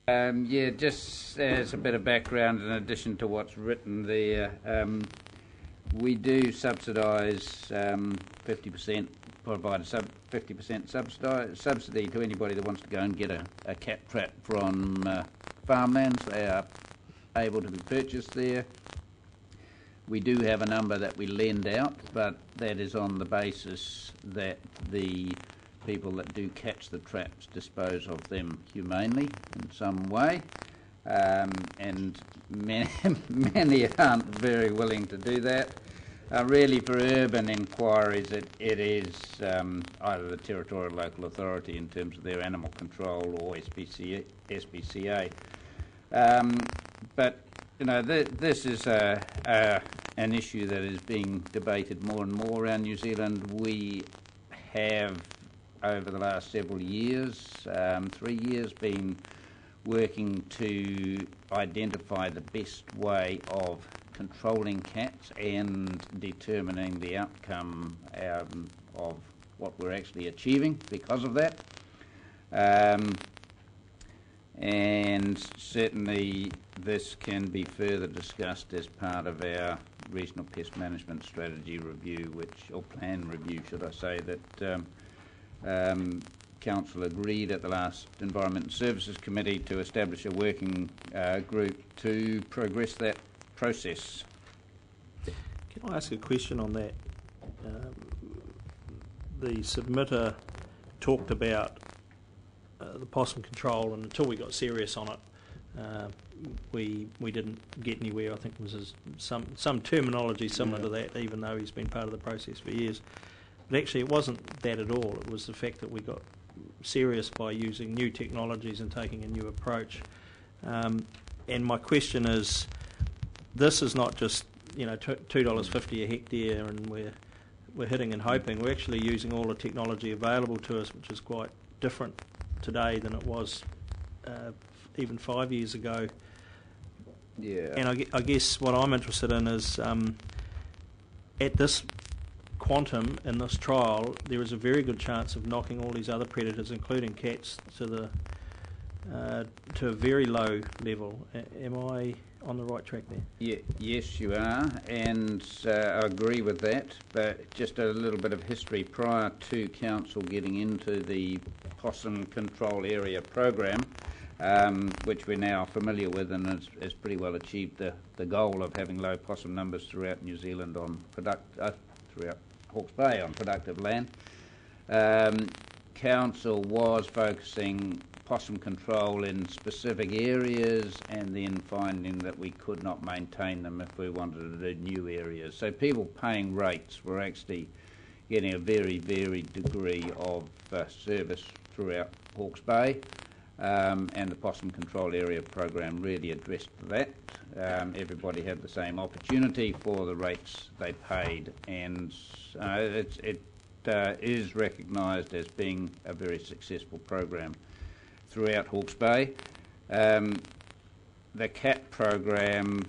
Yeah, just as a bit of background, in addition to what's written there, we do subsidise 50%, provide a 50% subsidy to anybody that wants to go and get a cat trap from farmlands. They are able to be purchased there. We do have a number that we lend out, but that is on the basis that the people that do catch the traps dispose of them humanely in some way, and many aren't very willing to do that. Really, for urban inquiries, it is either the territorial local authority in terms of their animal control or SPCA. But you know, this is an issue that is being debated more and more around New Zealand. We have, over the last several years, 3 years, been working to identify the best way of controlling cats and determining the outcome of what we're actually achieving because of that. And certainly this can be further discussed as part of our regional pest management strategy review, or plan review, should I say, that Council agreed at the last Environment and Services Committee to establish a working group to progress that process. Can I ask a question on that? The submitter talked about the possum control, and until we got serious on it, we didn't get anywhere. I think it was some terminology similar to that, even though he's been part of the process for years. But actually it wasn't that at all. It was the fact that we got serious by using new technologies and taking a new approach. And my question is, this is not just $2.50 a hectare and we're hitting and hoping. We're actually using all the technology available to us, which is quite different today than it was even 5 years ago. Yeah. And I guess what I'm interested in is at this quantum in this trial, there is a very good chance of knocking all these other predators, including cats, to a very low level. Am I on the right track there? Yeah, yes, you are, and I agree with that. But just a little bit of history prior to Council getting into the possum control area program, which we're now familiar with, and has pretty well achieved the goal of having low possum numbers throughout New Zealand throughout Hawke's Bay on productive land. Council was focusing possum control in specific areas and then finding that we could not maintain them if we wanted to do new areas. So people paying rates were actually getting a very varied degree of service throughout Hawke's Bay, and the possum control area program really addressed that. Everybody had the same opportunity for the rates they paid, and it is recognised as being a very successful program throughout Hawke's Bay. The cat program,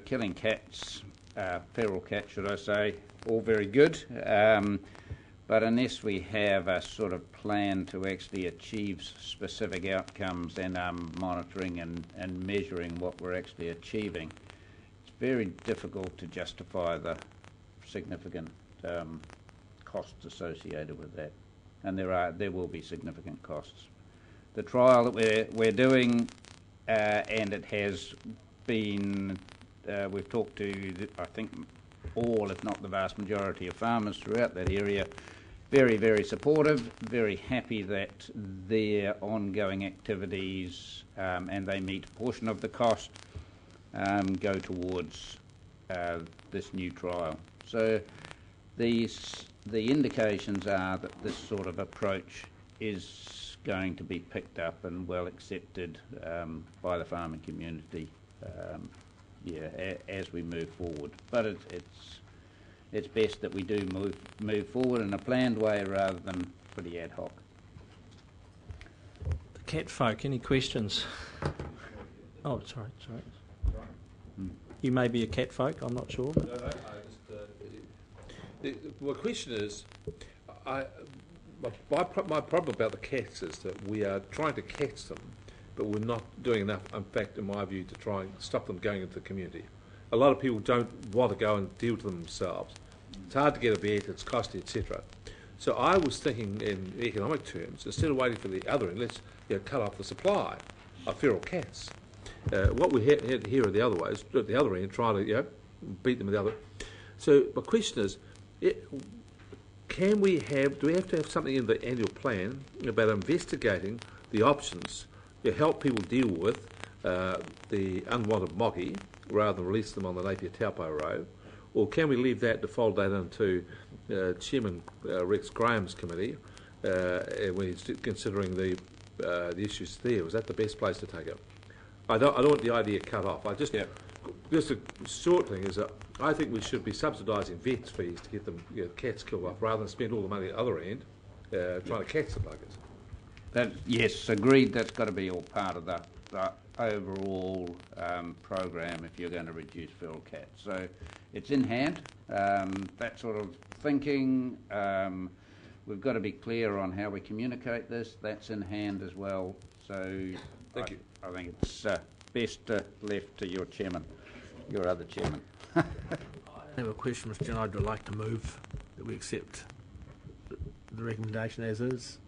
killing cats, feral cats should I say, all very good, but unless we have a sort of plan to actually achieve specific outcomes and monitoring and measuring what we're actually achieving, it's very difficult to justify the significant costs associated with that, and there will be significant costs. The trial that we're doing, and it has been, we've talked to, I think, all, if not the vast majority of farmers throughout that area, very, very supportive, very happy that their ongoing activities, and they meet a portion of the cost, go towards this new trial. So the indications are that this sort of approach is going to be picked up and well accepted by the farming community, as we move forward. But it's best that we do move forward in a planned way rather than pretty ad hoc. The cat folk, any questions? Oh, sorry. You may be a cat folk, I'm not sure. No, my question is, my problem about the cats is that we are trying to catch them but we're not doing enough, in fact, in my view, to try and stop them going into the community. A lot of people don't want to go and deal with them themselves. It's hard to get a vet, it's costly, etc. So I was thinking in economic terms, instead of waiting for the other end, let's cut off the supply of feral cats. What we had here are the other ways, at the other end, try to beat them with the other. So my question is, do we have to have something in the annual plan about investigating the options to help people deal with the unwanted moggy rather than release them on the Napier Taupo Road? Or can we leave that to fold that into Chairman Rex Graham's committee when he's considering the issues there? Was that the best place to take it? I don't want the idea cut off. Just a short thing is that I think we should be subsidising vets' fees to get them cats killed off rather than spend all the money at the other end trying to catch the buggers. Yes, agreed. That's got to be all part of the overall program if you're going to reduce feral cats. So it's in hand. That sort of thinking. We've got to be clear on how we communicate this. That's in hand as well. So Thank you. I think it's best left to your chairman, your other chairman. I have a question, Mr. Chairman. I'd like to move that we accept the recommendation as is.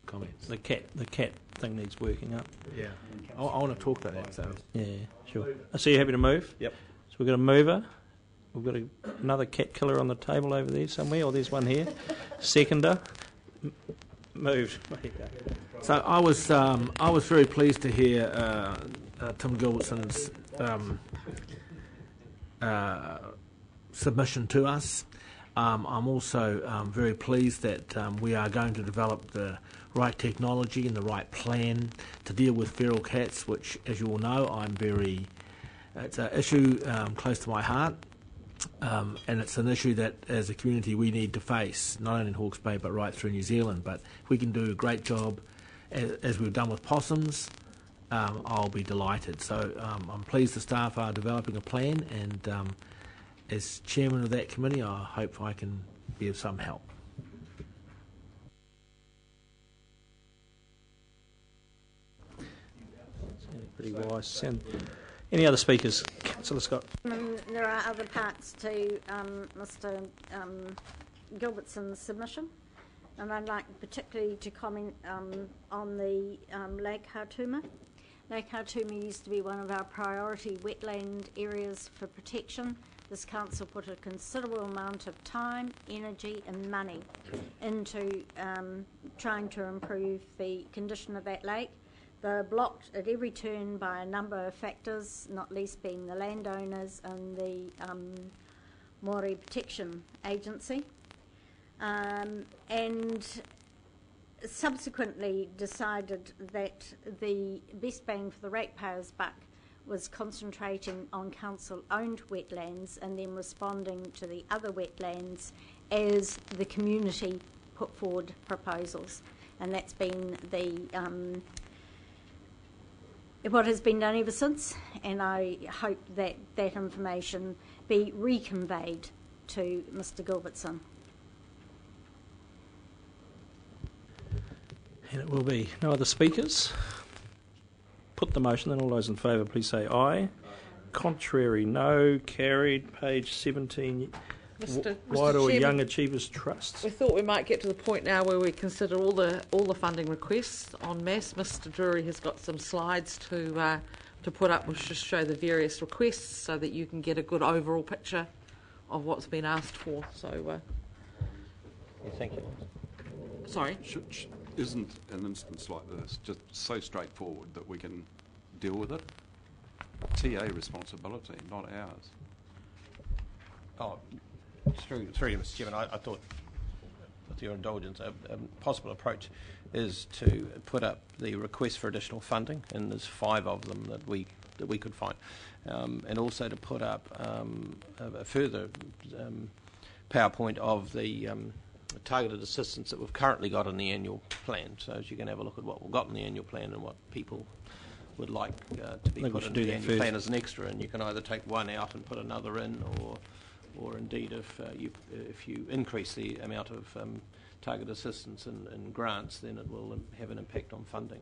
Comments. The cat thing needs working up. Yeah. I want to talk to that. So. Yeah, sure. So you're happy to move? Yep. So we've got a mover. We've got another cat killer on the table over there somewhere, or there's one here. Seconder. Moved. So I was very pleased to hear Tim Gilbertson's submission to us. I'm also very pleased that we are going to develop the right technology and the right plan to deal with feral cats, which, as you all know, it's an issue close to my heart, and it's an issue that, as a community, we need to face, not only in Hawke's Bay but right through New Zealand. But if we can do a great job, as we've done with possums, I'll be delighted. So I'm pleased the staff are developing a plan, and as chairman of that committee, I hope I can be of some help. Pretty wise. Any other speakers? Councillor Scott. There are other parts to Mr Gilbertson's submission, and I'd like particularly to comment on the Lake Hautuma. Lake Hautuma used to be one of our priority wetland areas for protection. This council put a considerable amount of time, energy and money into trying to improve the condition of that lake. They're blocked at every turn by a number of factors, not least being the landowners and the Māori Protection Agency, and subsequently decided that the best bang for the ratepayers' buck was concentrating on council-owned wetlands and then responding to the other wetlands as the community put forward proposals. And that's been what has been done ever since, and I hope that that information be reconveyed to Mr Gilbertson. And it will be. No other speakers? Put the motion, then all those in favour please say aye. Contrary, no. Carried. Page 17. Mr. Wairoa Chairman, Young Achievers Trust. we thought we might get to the point now where we consider all the funding requests en masse. Mr Drury has got some slides to put up which just show the various requests so that you can get a good overall picture of what's been asked for. So, Thank you. sorry. Isn't an instance like this just so straightforward that we can deal with it? TA responsibility, not ours. Oh, through you, Mr Chairman, I thought, with your indulgence, a possible approach is to put up the request for additional funding, and there's 5 of them that we could find, and also to put up a further PowerPoint of the targeted assistance that we've currently got in the annual plan, so as you can have a look at what we've got in the annual plan and what people would like to be I think we put should into do the that annual plan first. as an extra, and you can either take one out and put another in, or indeed if you increase the amount of target assistance and grants, then it will have an impact on funding.